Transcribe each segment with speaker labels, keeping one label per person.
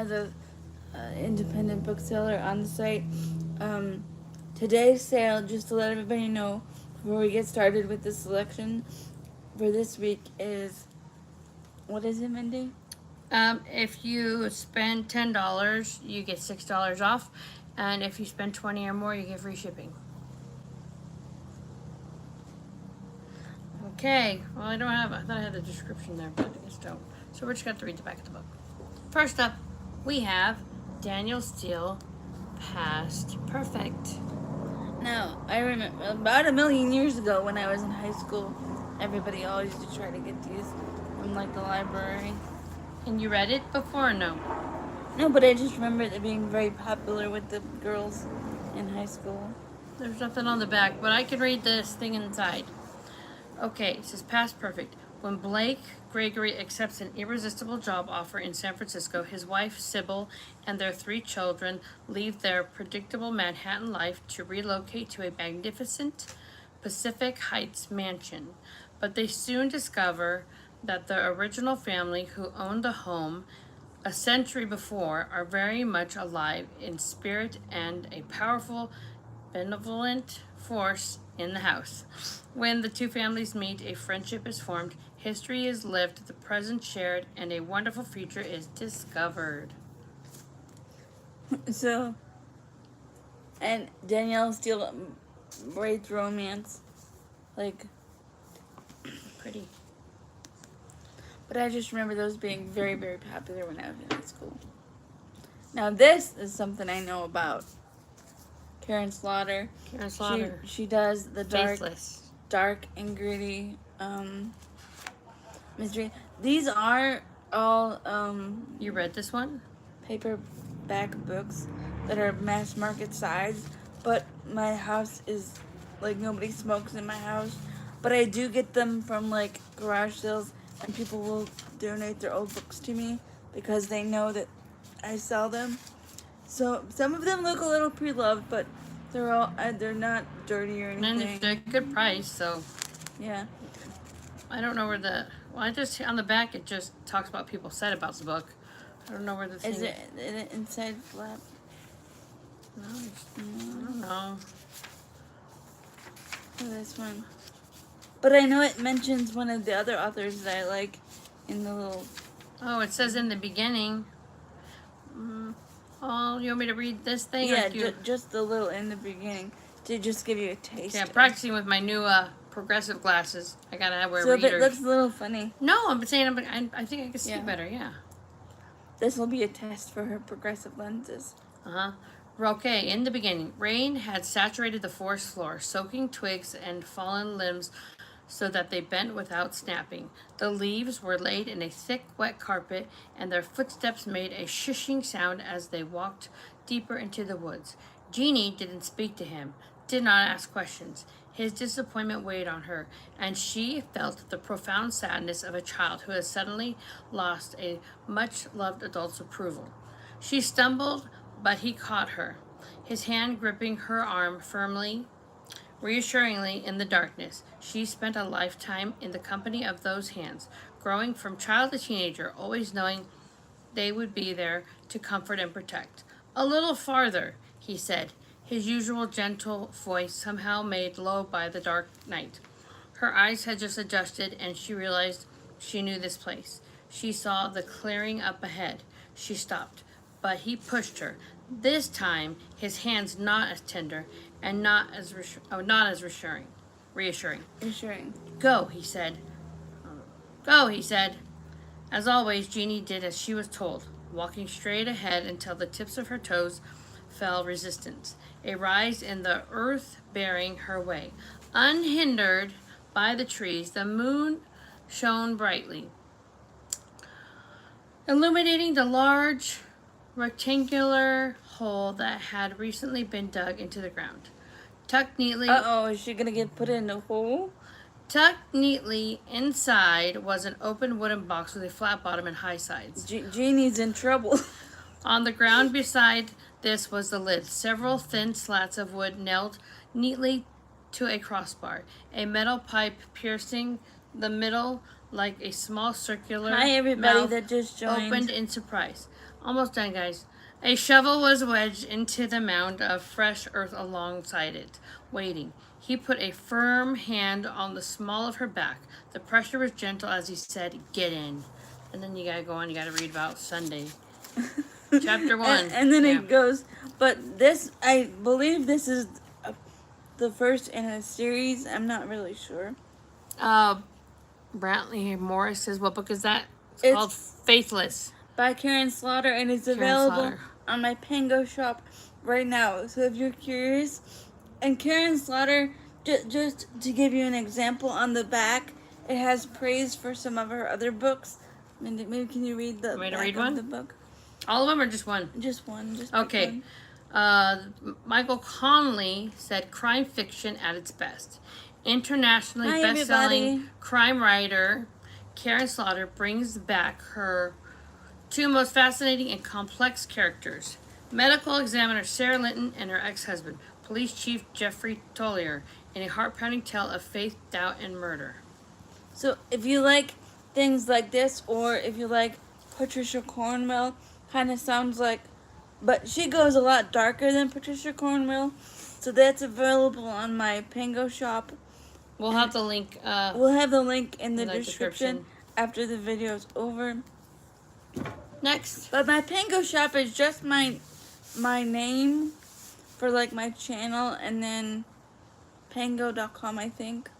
Speaker 1: as a independent bookseller on the site. Today's sale, just to let everybody know before we get started with the selection for this week, is, what is it, Mindy?
Speaker 2: If you spend $10, you get $6 off, and if you spend 20 or more, you get free shipping. Okay, well, I thought I had the description there, but I guess don't. So we're just going to read the back of the book. First up, we have Danielle Steele, Past Perfect.
Speaker 1: Now, I remember about a million years ago when I was in high school, everybody always used to try to get these from like the library.
Speaker 2: And you read it before or no?
Speaker 1: No, but I just remember it being very popular with the girls in high school.
Speaker 2: There's nothing on the back, but I can read this thing inside. Okay, it says Past Perfect. When Blake Gregory accepts an irresistible job offer in San Francisco, his wife, Sybil, and their 3 children leave their predictable Manhattan life to relocate to a magnificent Pacific Heights mansion. But they soon discover that the original family who owned the home a century before are very much alive in spirit and a powerful, benevolent force in the house. When the 2 families meet, a friendship is formed, history is lived, the present shared, and a wonderful future is discovered.
Speaker 1: So, and Danielle Steele writes romance, like,
Speaker 2: Pretty.
Speaker 1: but I just remember those being very, very popular when I was in high school. Now this is something I know about. Karin Slaughter.
Speaker 2: Karin Slaughter.
Speaker 1: She does the
Speaker 2: Faithless.
Speaker 1: dark and gritty mystery. These are all
Speaker 2: You read this one?
Speaker 1: paperback books that are mass market size, but my house is like, nobody smokes in my house, but I do get them from like garage sales, and people will donate their old books to me because they know that I sell them. So some of them look a little pre-loved, but they're not dirty or anything.
Speaker 2: And they're a good price, so
Speaker 1: Yeah.
Speaker 2: I don't know where I just, on the back it just talks about people said about the book. I don't know where the thing
Speaker 1: Is it an inside flap?
Speaker 2: No, I don't know.
Speaker 1: Oh, this one. But I know it mentions one of the other authors that I like in the little...
Speaker 2: Oh, it says in the beginning. Oh, you want me to read this thing?
Speaker 1: Yeah,
Speaker 2: or
Speaker 1: just the little in the beginning to just give you a taste.
Speaker 2: Yeah, I'm practicing with my new progressive glasses. I gotta wear
Speaker 1: so
Speaker 2: readers.
Speaker 1: So if it looks a little funny.
Speaker 2: No, I'm saying I think I can see better, yeah.
Speaker 1: This will be a test for her progressive lenses.
Speaker 2: Okay, in the beginning, rain had saturated the forest floor, soaking twigs and fallen limbs so that they bent without snapping. The leaves were laid in a thick, wet carpet, and their footsteps made a shushing sound as they walked deeper into the woods. Jeaniene didn't speak to him, did not ask questions. His disappointment weighed on her, and she felt the profound sadness of a child who has suddenly lost a much-loved adult's approval. She stumbled, but he caught her, his hand gripping her arm firmly, reassuringly in the darkness. She spent a lifetime in the company of those hands, growing from child to teenager, always knowing they would be there to comfort and protect. A little farther, he said, his usual gentle voice somehow made low by the dark night. Her eyes had just adjusted, and she realized she knew this place. She saw the clearing up ahead. She stopped, but he pushed her. This time, his hands not as tender and not as reassuring. Go, he said. Go, he said. As always, Jeaniene did as she was told, walking straight ahead until the tips of her toes felt resistance, a rise in the earth bearing her way. Unhindered by the trees, the moon shone brightly, illuminating the large rectangular hole that had recently been dug into the ground. Tucked neatly...
Speaker 1: Uh-oh, is she gonna get put in a hole?
Speaker 2: Tucked neatly inside was an open wooden box with a flat bottom and high sides.
Speaker 1: Jeannie's in trouble.
Speaker 2: On the ground beside this was the lid. Several thin slats of wood nailed neatly to a crossbar. A metal pipe piercing the middle like a small circular
Speaker 1: Hi, everybody
Speaker 2: mouth
Speaker 1: that just joined.
Speaker 2: opened in surprise. Almost done, guys. A shovel was wedged into the mound of fresh earth alongside it, waiting. He put a firm hand on the small of her back. The pressure was gentle as he said, "Get in." And then you gotta go on, you gotta read about Sunday. Chapter 1.
Speaker 1: And then it goes, but this, I believe this is the first in a series. I'm not really sure.
Speaker 2: Brantley Morris says, what book is that? It's called Faithless.
Speaker 1: By Karin Slaughter, and it's available on my Pango shop right now. So if you're curious, and Karin Slaughter, just to give you an example, on the back, it has praise for some of her other books. Maybe can you read the back of the book?
Speaker 2: All of them or just one?
Speaker 1: Just one. Just
Speaker 2: okay. Michael Conley said crime fiction at its best. Internationally best-selling crime writer Karin Slaughter brings back her two most fascinating and complex characters. Medical examiner Sarah Linton and her ex-husband, police chief Jeffrey Tollier, in a heart-pounding tale of faith, doubt, and murder.
Speaker 1: So if you like things like this, or if you like Patricia Cornwell, kind of sounds like, but she goes a lot darker than Patricia Cornwell, so that's available on my Pango shop.
Speaker 2: We'll have the link.
Speaker 1: We'll have the link in the description after the video is over.
Speaker 2: Next.
Speaker 1: But my Pango shop is just my name for like my channel, and then pango.com, I think.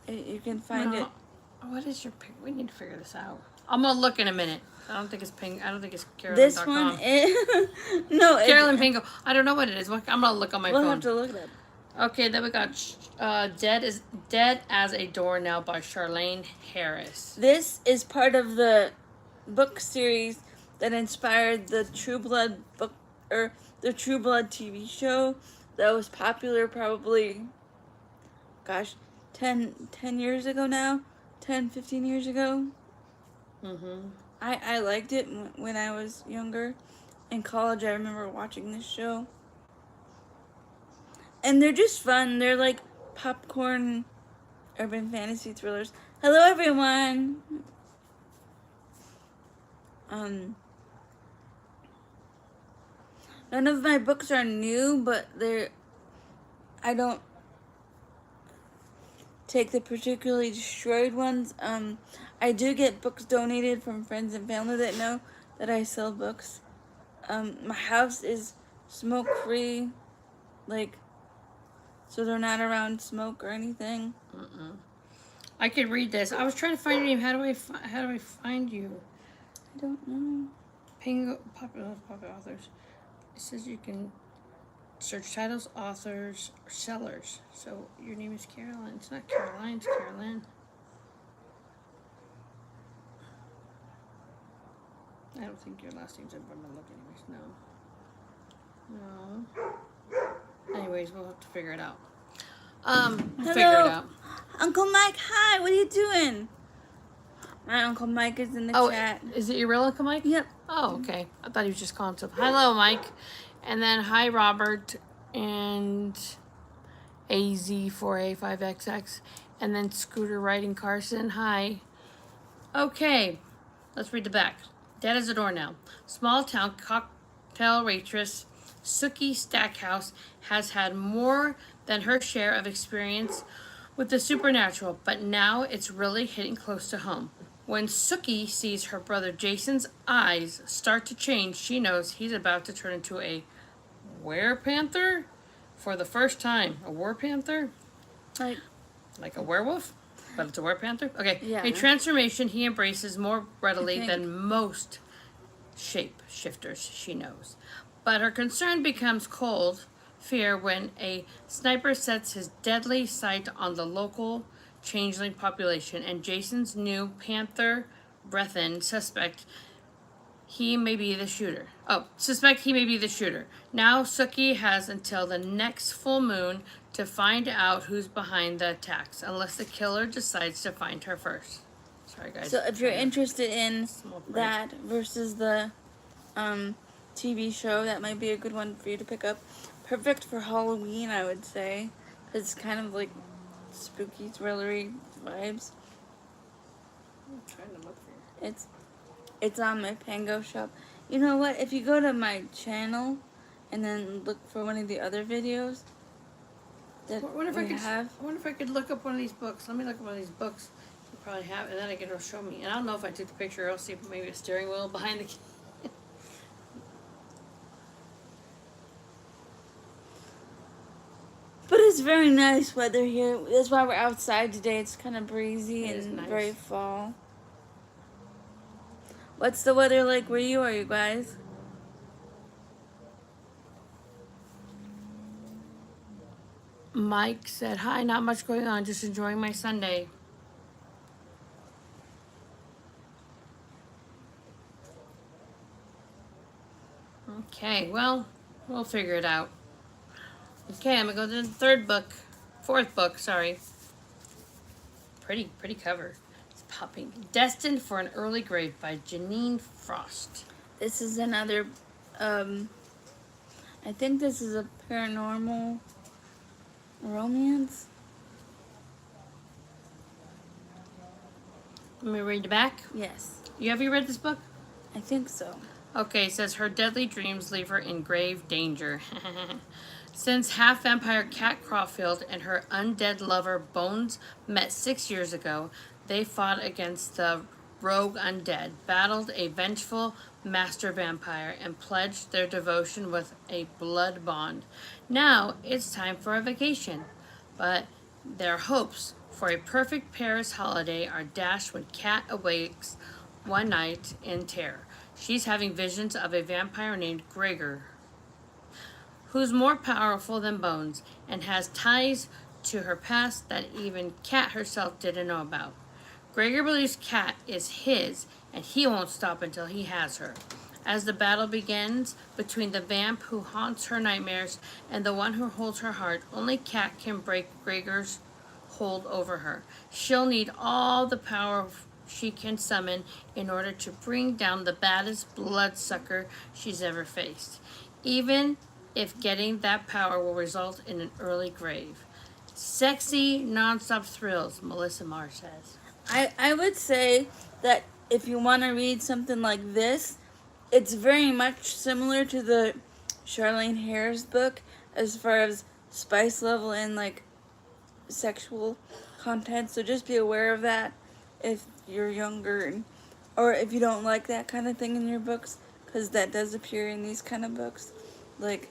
Speaker 1: You can find it.
Speaker 2: What is your pick? We need to figure this out. I'm gonna look in a minute. I don't think it's Carolyn.com.
Speaker 1: This one is no,
Speaker 2: Carolyn Pango. I don't know what it is. I'm gonna look on my phone.
Speaker 1: We'll have to look it up.
Speaker 2: Okay, then we got Dead as a Doornail by Charlaine Harris.
Speaker 1: This is part of the book series that inspired the True Blood book, or the True Blood TV show that was popular probably, gosh, 10 years ago now, 10, 15 years ago.
Speaker 2: Mm-hmm.
Speaker 1: I liked it when I was younger. In college, I remember watching this show. And they're just fun. They're like popcorn urban fantasy thrillers. Hello, everyone. None of my books are new, but I don't take the particularly destroyed ones. I do get books donated from friends and family that know that I sell books. My house is smoke-free, like, so they're not around smoke or anything.
Speaker 2: I could read this. I was trying to find your name. How do I find you?
Speaker 1: I don't know.
Speaker 2: Popular authors. It says you can search titles, authors, or sellers. So your name is Caroline. It's not Caroline. It's Carolyn. I don't think your last name's ever going to look anyways. No. Anyways, we'll have to figure it out.
Speaker 1: Hello,
Speaker 2: figure it out.
Speaker 1: Uncle Mike. Hi, what are you doing? My Uncle Mike is in the chat.
Speaker 2: Is it your real Uncle Mike?
Speaker 1: Yep.
Speaker 2: Oh, okay. I thought he was just calling to. Hello, Mike. And then hi, Robert, and AZ4A5XX, and then Scooter Riding Carson. Hi. Okay, let's read the back. Dead as a Doornail. Small town cocktail waitress Sookie Stackhouse has had more than her share of experience with the supernatural, but now it's really hitting close to home. When Sookie sees her brother Jason's eyes start to change, she knows he's about to turn into a werepanther for the first time. A werepanther? Like a werewolf? But it's a werepanther? Okay.
Speaker 1: Yeah.
Speaker 2: A transformation he embraces more readily than most shapeshifters she knows. But her concern becomes cold fear when a sniper sets his deadly sight on the local changeling population, and Jason's new panther breathin suspect he may be the shooter. Now Sookie has until the next full moon to find out who's behind the attacks, unless the killer decides to find her first. Sorry, guys.
Speaker 1: So if you're interested in that versus the TV show, that might be a good one for you to pick up. Perfect for Halloween, I would say, because it's kind of like spooky, thrillery vibes.
Speaker 2: I'm trying to look for it.
Speaker 1: It's on my Pango shop. You know what? If you go to my channel and then look for one of the other videos that
Speaker 2: I wonder
Speaker 1: we have.
Speaker 2: I wonder if I could look up one of these books. Let me look up one of these books. You probably have, and then it'll show me. And I don't know if I took the picture. I'll see if maybe a steering wheel behind the.
Speaker 1: But it's very nice weather here. That's why we're outside today. It's kind of breezy
Speaker 2: It is
Speaker 1: and
Speaker 2: nice.
Speaker 1: very fall. What's the weather like where you are, you guys?
Speaker 2: Mike said, "Hi, not much going on. Just enjoying my Sunday." Okay, well, we'll figure it out. Okay, I'm gonna go to the fourth book, sorry. Pretty cover. It's popping. Destined for an Early Grave by Jeaniene Frost.
Speaker 1: This is another, I think this is a paranormal romance.
Speaker 2: Let me read the back.
Speaker 1: Yes,
Speaker 2: Have you read this book?
Speaker 1: I think so.
Speaker 2: Okay, it says her deadly dreams leave her in grave danger. Since half-vampire Cat Crawfield and her undead lover Bones met 6 years ago, they fought against the rogue undead, battled a vengeful master vampire, and pledged their devotion with a blood bond. Now it's time for a vacation, but their hopes for a perfect Paris holiday are dashed when Cat awakes one night in terror. She's having visions of a vampire named Gregor, who's more powerful than Bones and has ties to her past that even Cat herself didn't know about. Gregor believes Cat is his, and he won't stop until he has her. As the battle begins between the vamp who haunts her nightmares and the one who holds her heart, only Cat can break Gregor's hold over her. She'll need all the power she can summon in order to bring down the baddest bloodsucker she's ever faced, even if getting that power will result in an early grave. Sexy, non-stop thrills, Melissa Marr says.
Speaker 1: I would say that if you want to read something like this, it's very much similar to the Charlaine Harris book as far as spice level and like sexual content. So just be aware of that if you're younger or if you don't like that kind of thing in your books, because that does appear in these kind of books. Like,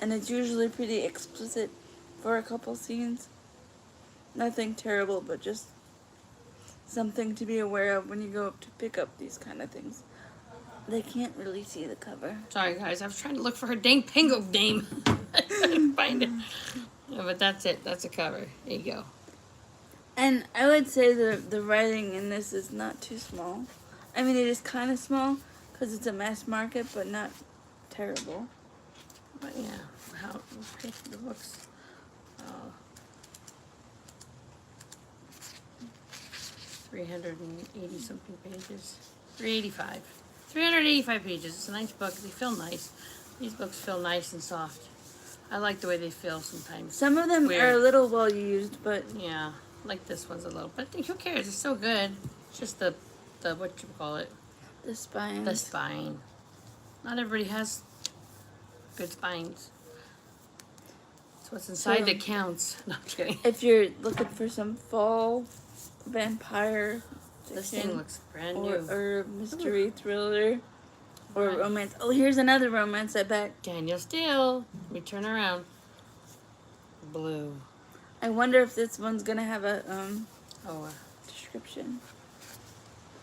Speaker 1: and it's usually pretty explicit for a couple scenes. Nothing terrible, but just something to be aware of when you go up to pick up these kind of things. They can't really see the cover.
Speaker 2: Sorry, guys. I was trying to look for her dang Pango name. I couldn't find it. Yeah, but that's it. That's a cover. There you go.
Speaker 1: And I would say the writing in this is not too small. I mean, it is kind of small because it's a mass market, but not terrible.
Speaker 2: But yeah, how the books. 380 something pages. 385. 385 pages. It's a nice book. They feel nice. These books feel nice and soft. I like the way they feel sometimes.
Speaker 1: Some of them
Speaker 2: Weird.
Speaker 1: are a little well used, but
Speaker 2: Yeah, like this one's a little. But who cares? It's so good. It's just the what you call it?
Speaker 1: the spines.
Speaker 2: The spine. Not everybody has good spines. It's what's inside that counts. No, I'm kidding.
Speaker 1: If you're looking for some fall vampire
Speaker 2: This
Speaker 1: fiction
Speaker 2: thing looks brand new.
Speaker 1: or mystery thriller or romance. Oh, here's another romance, I bet.
Speaker 2: Danielle Steele. Let me turn around. Blue.
Speaker 1: I wonder if this one's gonna have a
Speaker 2: Oh,
Speaker 1: description.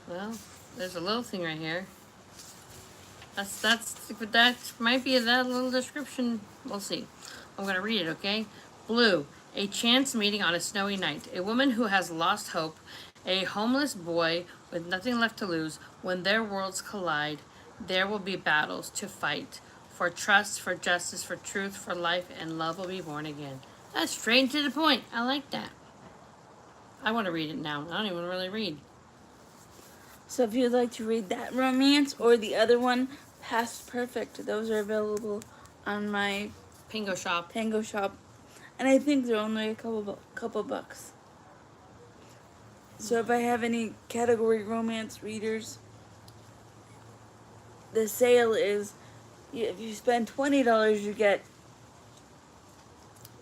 Speaker 2: well, there's a little thing right here. That might be that little description. We'll see. I'm gonna read it, okay? Blue. A chance meeting on a snowy night. A woman who has lost hope. A homeless boy with nothing left to lose. When their worlds collide, there will be battles to fight. For trust, for justice, for truth, for life, and love will be born again. That's straight and to the point. I like that. I want to read it now. I don't even really read.
Speaker 1: So if you'd like to read that romance or the other one, Past Perfect, those are available on my
Speaker 2: Pango shop.
Speaker 1: Pango shop, and I think they're only a couple bucks. So if I have any category romance readers, the sale is, if you spend $20, you get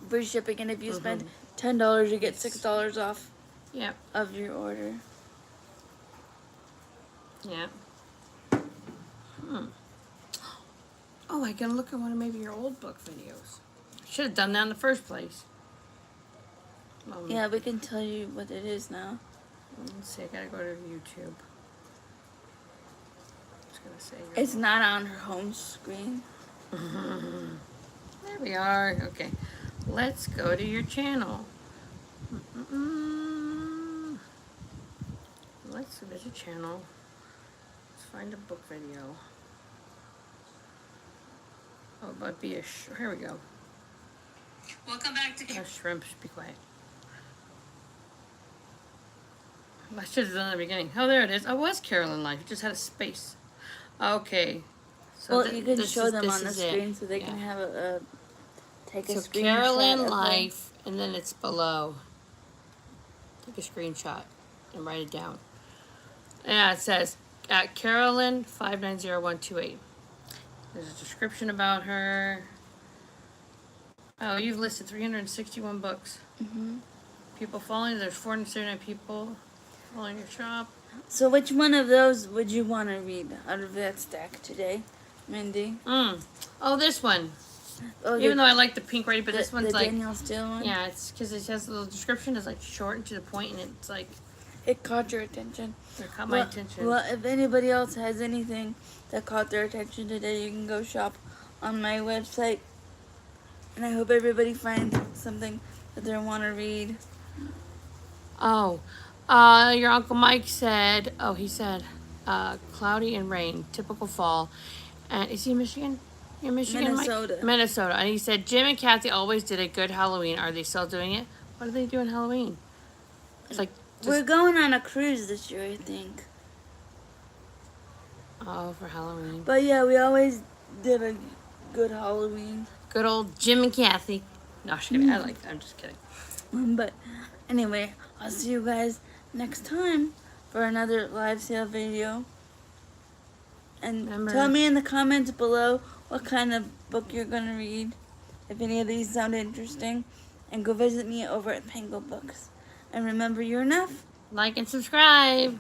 Speaker 1: free shipping, and if you spend $10, you get $6 off
Speaker 2: Yep.
Speaker 1: of your order.
Speaker 2: Yeah. Oh, I can look at one of maybe your old book videos. Should have done that in the first place.
Speaker 1: Yeah, we can tell you what it is now.
Speaker 2: Let's see, I gotta go to YouTube. Just gonna say.
Speaker 1: It's not on her home screen.
Speaker 2: There we are. Okay, let's go to your channel. Let's see, there's a channel. Let's find a book video. Oh, it might be here we go.
Speaker 3: Welcome back to
Speaker 2: Shrimp, be quiet. I should have done it at the beginning. Oh, there it is. Oh, it was Carolyn Life. It just had a space. Okay. So
Speaker 1: Well, you can show them on the screen so they can have take a
Speaker 2: so
Speaker 1: screenshot.
Speaker 2: Carolyn Life, and then it's below. Take a screenshot and write it down. Yeah, it says at Carolyn 590128. There's a description about her. Oh, you've listed 361 books. People following. There's 479 people following your shop.
Speaker 1: So which one of those would you want to read out of that stack today, Mindy?
Speaker 2: Oh, this one.
Speaker 1: Oh,
Speaker 2: Even though I like the pink writing, but this one's
Speaker 1: the
Speaker 2: like
Speaker 1: Danielle Steele one.
Speaker 2: yeah, it's because it has a little description. It's like short and to the point, and it's like
Speaker 1: It caught your attention.
Speaker 2: it caught my attention.
Speaker 1: Well, if anybody else has anything that caught their attention today, you can go shop on my website. And I hope everybody finds something that they want to read.
Speaker 2: Oh, your Uncle Mike said. Oh, he said, cloudy and rain, typical fall. And is he in Michigan? You're in Michigan,
Speaker 1: Minnesota.
Speaker 2: Mike? Minnesota. And he said Jim and Kathy always did a good Halloween. Are they still doing it? What are they doing Halloween? It's like
Speaker 1: We're going on a cruise this year, I think.
Speaker 2: oh, for Halloween.
Speaker 1: But yeah, we always did a good Halloween.
Speaker 2: Good old Jim and Kathy. No, I'm just kidding. I like that. I'm just kidding.
Speaker 1: But anyway, I'll see you guys next time for another live sale video. And tell me in the comments below what kind of book you're going to read, if any of these sound interesting. And go visit me over at Pangobooks. And remember, you're enough.
Speaker 2: Like and subscribe.